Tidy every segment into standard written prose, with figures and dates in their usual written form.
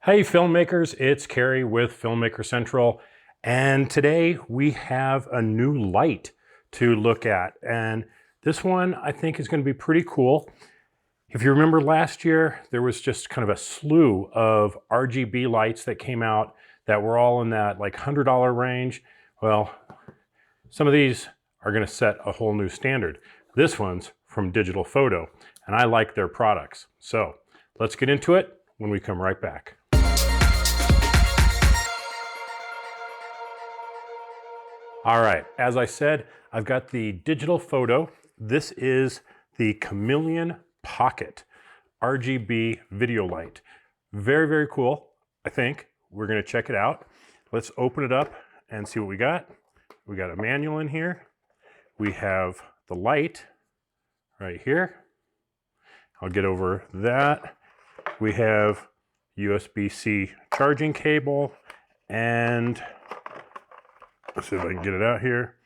Hey filmmakers, it's Carrie with Filmmaker Central, and today we have a new light to look at, and this one I think is going to be pretty cool. If you remember last year, there was just kind of a slew of RGB lights that came out that were all in that like $100 range. Well, some of these are going to set a whole new standard. This one's from DigitalFoto, and I like their products. So let's get into it when we come right back. All right, as I said, I've got the DigitalFoto. This is the Chameleon Pocket RGB video light. Very, very cool, I think. We're gonna check it out. Let's open it up and see what we got. We got a manual in here. We have the light right here. I'll get over that. We have USB-C charging cable and let's see if I can get it out here.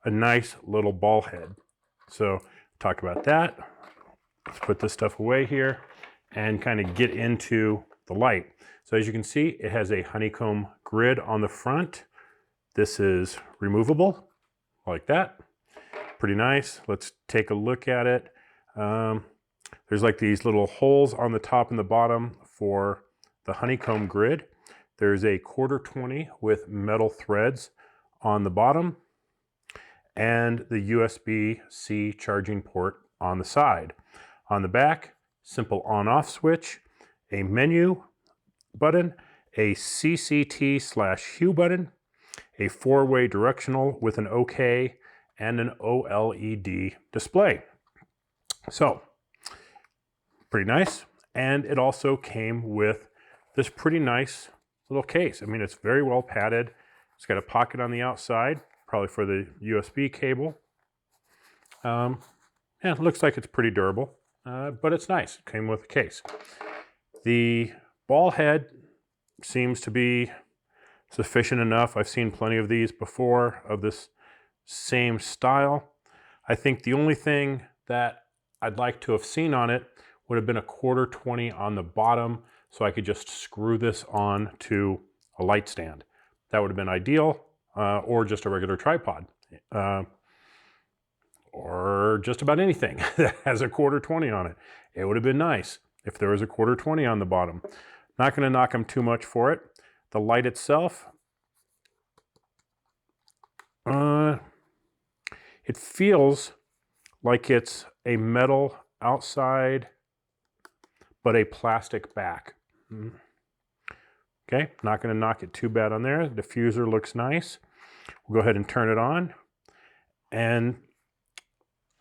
A nice little ball head. So talk about that. Let's put this stuff away here and kind of get into the light. So as you can see, it has a honeycomb grid on the front. This is removable like that. Pretty nice. Let's take a look at it. There's like these little holes on the top and the bottom for the honeycomb grid. There's a 1/4-20 with metal threads on the bottom and the USB-C charging port on the side. On the back, simple on-off switch, a menu button, a CCT/hue button, a 4-way directional with an OK, and an OLED display. So, pretty nice. And it also came with this pretty nice little case. I mean, it's very well padded. It's got a pocket on the outside, probably for the USB cable. Yeah, it looks like it's pretty durable, but it's nice. It came with a case. The ball head seems to be sufficient enough. I've seen plenty of these before of this same style. I think the only thing that I'd like to have seen on it would have been a 1/4-20 on the bottom, so I could just screw this on to a light stand. That would have been ideal, or just a regular tripod, or just about anything that has a 1/4-20 on it. It would have been nice if there was a 1/4-20 on the bottom. Not going to knock them too much for it. The light itself, it feels like it's a metal outside, but a plastic back. Okay, not going to knock it too bad on there. The diffuser looks nice. We'll go ahead and turn it on. And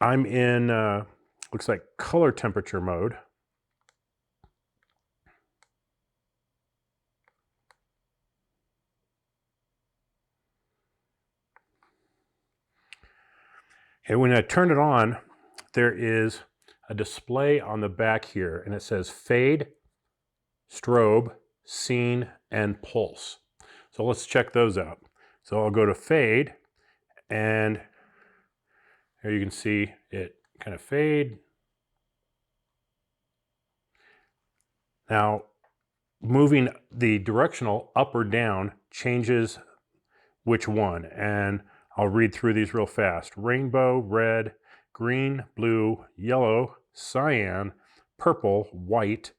I'm in, looks like color temperature mode. Okay, when I turn it on, there is a display on the back here, and it says fade, strobe, scene, and pulse. So let's check those out. So I'll go to fade, and here you can see it kind of fade. Now, moving the directional up or down changes which one, and I'll read through these real fast. Rainbow, red, green, blue, yellow, cyan, purple, white,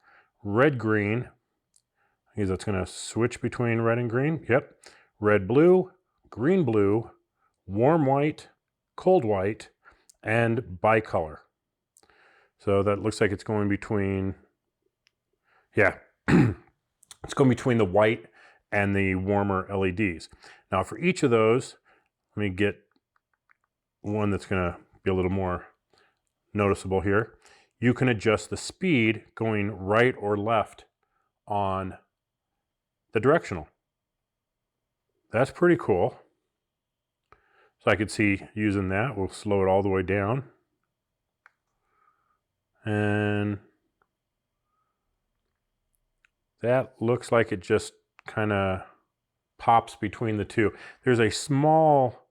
red, green. That's going to switch between red and green. Yep. Red, blue, green, blue, warm white, cold white, and bicolor. So that looks like it's going between, yeah, it's going between the white and the warmer LEDs. Now for each of those, let me get one that's going to be a little more noticeable here. You can adjust the speed going right or left on the directional. That's pretty cool. So I could see using that. We'll slow it all the way down. And that looks like it just kind of pops between the two. There's a small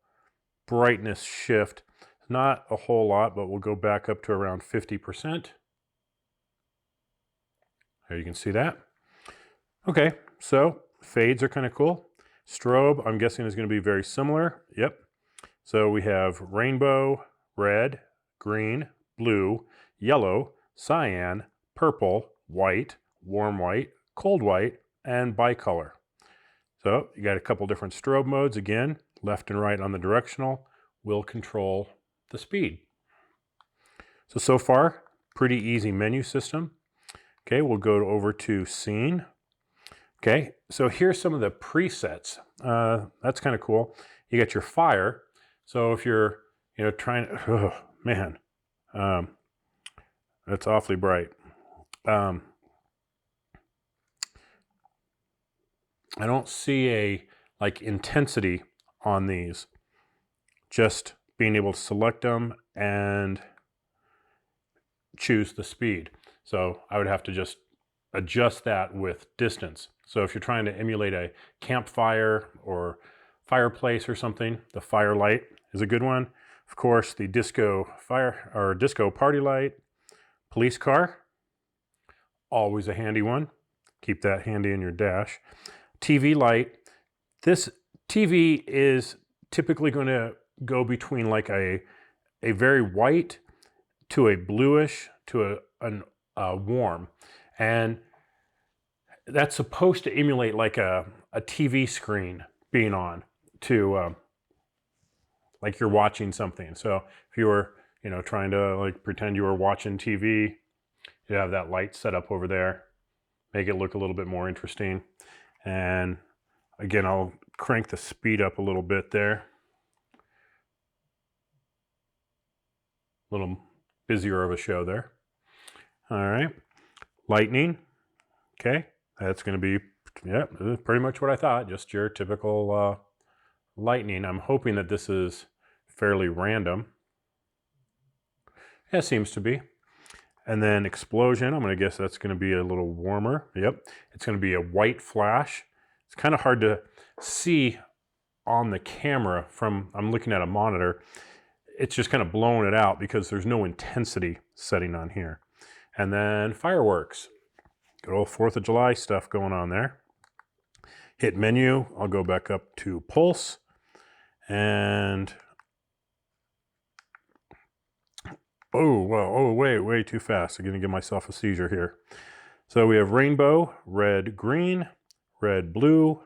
brightness shift, not a whole lot, but we'll go back up to around 50%. There you can see that. Okay, so fades are kind of cool. Strobe, I'm guessing, is going to be very similar. Yep. So we have rainbow, red, green, blue, yellow, cyan, purple, white, warm white, cold white, and bicolor. So you got a couple different strobe modes. Again, left and right on the directional will control the speed. So far, pretty easy menu system. Okay, we'll go over to scene. Okay, so here's some of the presets. That's kind of cool. You got your fire. So if you're, trying, oh man, that's awfully bright. I don't see a intensity on these. Just being able to select them and choose the speed. So I would have to just adjust that with distance. So if you're trying to emulate a campfire or fireplace or something, the firelight is a good one. Of course, the disco party light, police car, always a handy one. Keep that handy in your dash. TV light. This TV is typically going to go between like a very white to a bluish to a warm. And that's supposed to emulate like a TV screen being on to like you're watching something. So if you were, trying to like pretend you were watching TV, you have that light set up over there, make it look a little bit more interesting. And again, I'll crank the speed up a little bit there. A little busier of a show there. All right, lightning. Okay, that's going to be, pretty much what I thought, just your typical lightning. I'm hoping that this is fairly random. It seems to be. And then explosion, I'm going to guess that's going to be a little warmer. Yep, it's going to be a white flash. It's kind of hard to see on the camera from, I'm looking at a monitor. It's just kind of blowing it out because there's no intensity setting on here. And then fireworks. Good old 4th of July stuff going on there. Hit menu, I'll go back up to pulse. And, way too fast. I'm gonna give myself a seizure here. So we have rainbow, red, green, blue,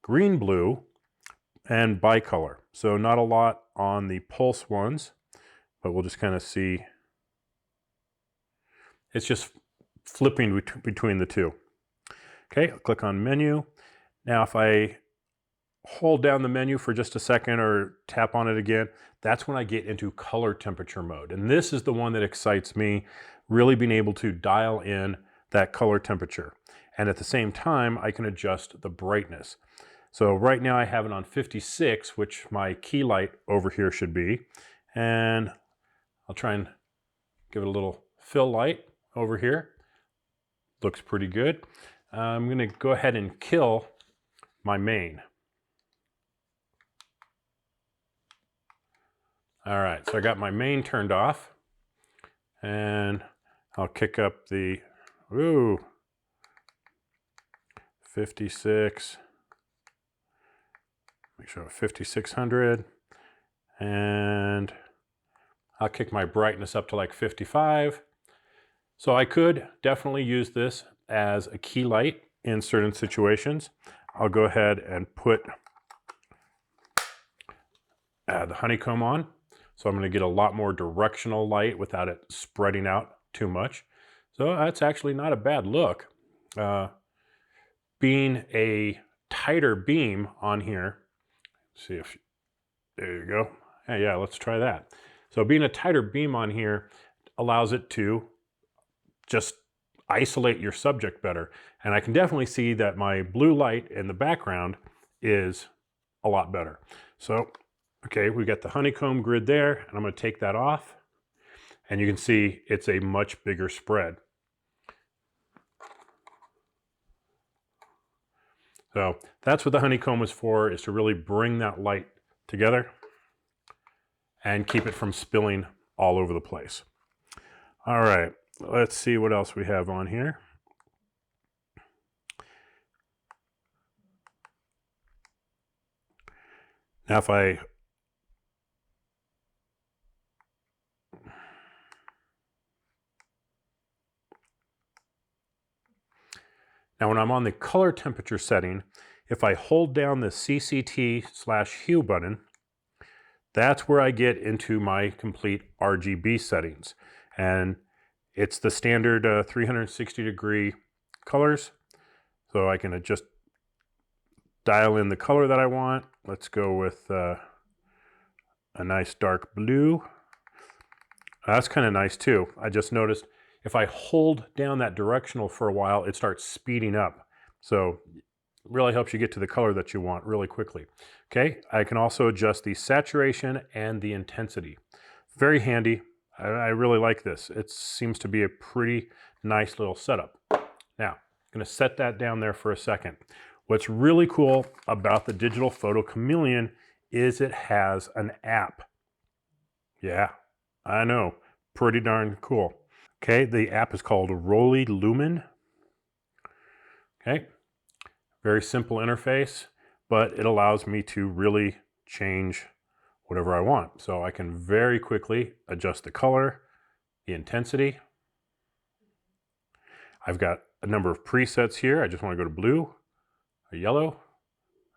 green, blue, and bicolor. So not a lot on the pulse ones, but we'll just kind of see. It's just flipping between the two. Okay, I'll click on menu. Now if I hold down the menu for just a second or tap on it again, that's when I get into color temperature mode. And this is the one that excites me, really being able to dial in that color temperature. And at the same time, I can adjust the brightness. So right now I have it on 56, which my key light over here should be. And I'll try and give it a little fill light over here. Looks pretty good. I'm going to go ahead and kill my main. All right, so I got my main turned off, and I'll kick up the, 56, make sure 5600, and I'll kick my brightness up to like 55. So I could definitely use this as a key light in certain situations. I'll go ahead and add the honeycomb on. So I'm going to get a lot more directional light without it spreading out too much. So that's actually not a bad look. Being a tighter beam on here, see if, there you go. Hey, yeah, let's try that. So being a tighter beam on here allows it to just isolate your subject better. And I can definitely see that my blue light in the background is a lot better. So, okay, we got the honeycomb grid there, and I'm going to take that off. And you can see it's a much bigger spread. So that's what the honeycomb is for, is to really bring that light together and keep it from spilling all over the place. All right, let's see what else we have on here. Now if I Now when I'm on the color temperature setting, if I hold down the CCT/hue button, that's where I get into my complete RGB settings. And it's the standard 360-degree colors. So I can just dial in the color that I want. Let's go with a nice dark blue. That's kind of nice too. I just noticed if I hold down that directional for a while, it starts speeding up. So it really helps you get to the color that you want really quickly. Okay, I can also adjust the saturation and the intensity. Very handy. I really like this. It seems to be a pretty nice little setup. Now, I'm going to set that down there for a second. What's really cool about the DigitalFoto Chameleon is it has an app. Yeah, I know, pretty darn cool. Okay, the app is called Roly Lumen. Okay, very simple interface, but it allows me to really change whatever I want. So I can very quickly adjust the color, the intensity. I've got a number of presets here. I just want to go to blue, a yellow,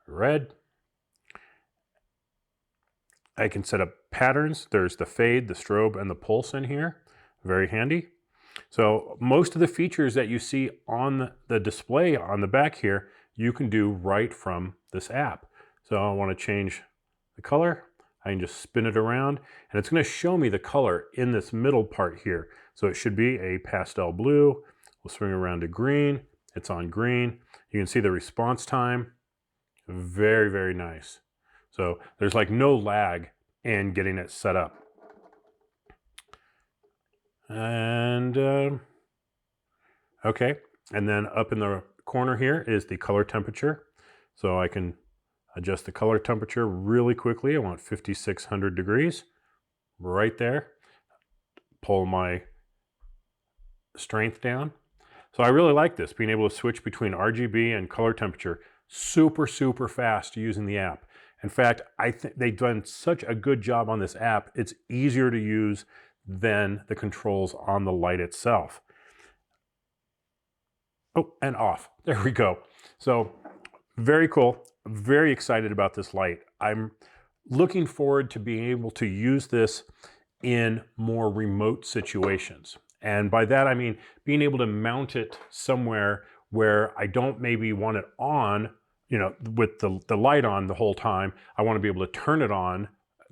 a red. I can set up patterns. There's the fade, the strobe, and the pulse in here. Very handy. So most of the features that you see on the display on the back here, you can do right from this app. So I want to change the color. I can just spin it around and it's going to show me the color in this middle part here. So it should be a pastel blue. We'll swing around to green. It's on green. You can see the response time. Very, very nice. So there's like no lag in getting it set up. And okay, and then up in the corner here is the color temperature. So I can adjust the color temperature really quickly. I want 5,600 degrees right there. Pull my strength down. So I really like this, being able to switch between RGB and color temperature super, super fast using the app. In fact, I think they've done such a good job on this app. It's easier to use than the controls on the light itself. Oh, and off. There we go. So very cool. Very excited about this light. I'm looking forward to being able to use this in more remote situations. And by that, I mean being able to mount it somewhere where I don't maybe want it on, you know, with the light on the whole time. I want to be able to turn it on,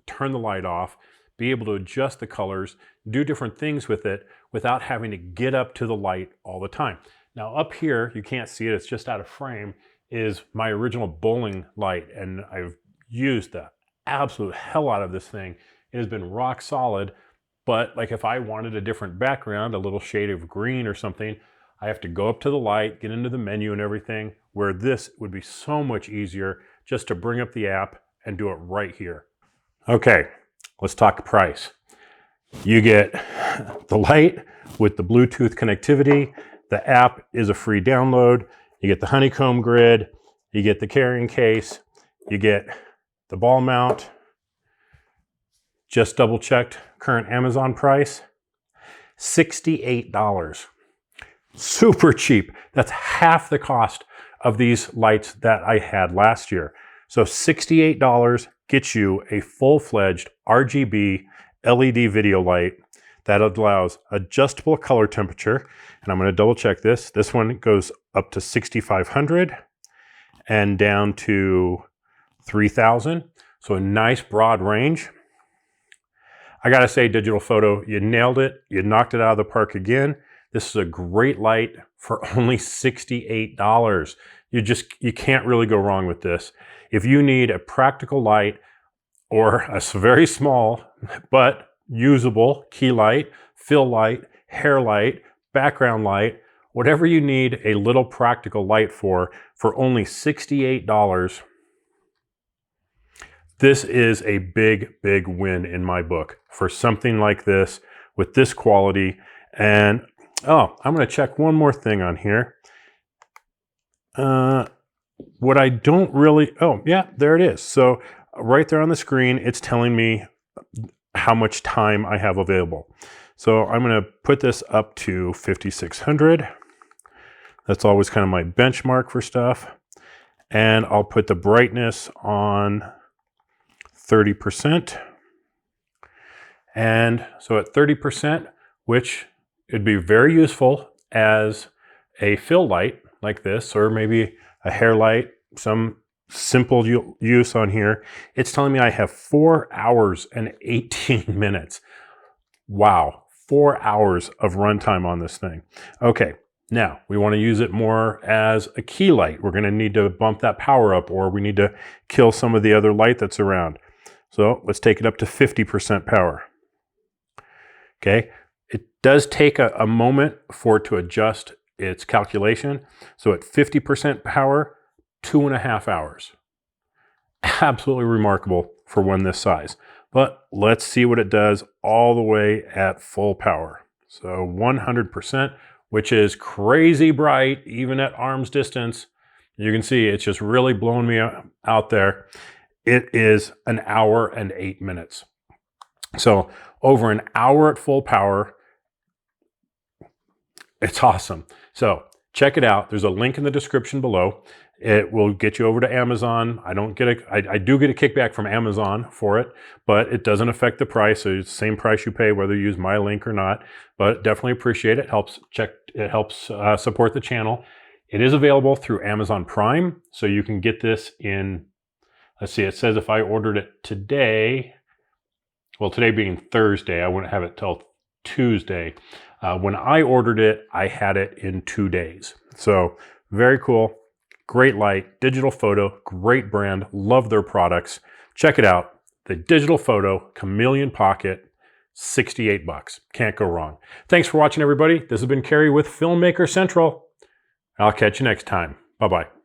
turn the light off, be able to adjust the colors, do different things with it without having to get up to the light all the time. Now up here, you can't see it, it's just out of frame, is my original bowling light. And I've used the absolute hell out of this thing. It has been rock solid, but like if I wanted a different background, a little shade of green or something, I have to go up to the light, get into the menu and everything, where this would be so much easier just to bring up the app and do it right here. Okay, let's talk price. You get the light with the Bluetooth connectivity. The app is a free download. You get the honeycomb grid. You get the carrying case. You get the ball mount. Just double checked current Amazon price, $68. Super cheap. That's half the cost of these lights that I had last year. So $68 gets you a full-fledged RGB LED video light that allows adjustable color temperature. And I'm going to double check this. This one goes up to 6,500 and down to 3,000. So a nice broad range. I gotta say, DigitalFoto, you nailed it. You knocked it out of the park again. This is a great light for only $68. You can't really go wrong with this. If you need a practical light or a very small but usable key light, fill light, hair light, background light, whatever you need a little practical light for only $68, this is a big, big win in my book for something like this with this quality. And oh, I'm going to check one more thing on here. What I don't really, oh yeah, there it is. So right there on the screen, it's telling me how much time I have available. So I'm going to put this up to 5600. That's always kind of my benchmark for stuff. And I'll put the brightness on 30%. And so at 30%, which it'd be very useful as a fill light like this, or maybe a hair light, some simple use on here, it's telling me I have 4 hours and 18 minutes. Wow, 4 hours of runtime on this thing. Okay, now we want to use it more as a key light. We're going to need to bump that power up, or we need to kill some of the other light that's around. So let's take it up to 50% power. Okay, it does take a moment for it to adjust its calculation. So at 50% power, 2.5 hours. Absolutely remarkable for one this size. But let's see what it does all the way at full power. So 100%, which is crazy bright, even at arm's distance. You can see it's just really blowing me out there. It is 1 hour and 8 minutes. So over 1 hour at full power. It's awesome. So check it out. There's a link in the description below. It will get you over to Amazon. I do get a kickback from Amazon for it, but it doesn't affect the price. So it's the same price you pay whether you use my link or not. But definitely appreciate it. It helps support the channel. It is available through Amazon Prime, so you can get this in. Let's see. It says if I ordered it today, well, today being Thursday, I wouldn't have it till Tuesday. When I ordered it, I had it in 2 days. So very cool. Great light, DigitalFoto, great brand, love their products. Check it out, the DigitalFoto Chameleon Pocket, 68 bucks. Can't go wrong. Thanks for watching, everybody. This has been Kerry with Filmmaker Central. I'll catch you next time. Bye-bye.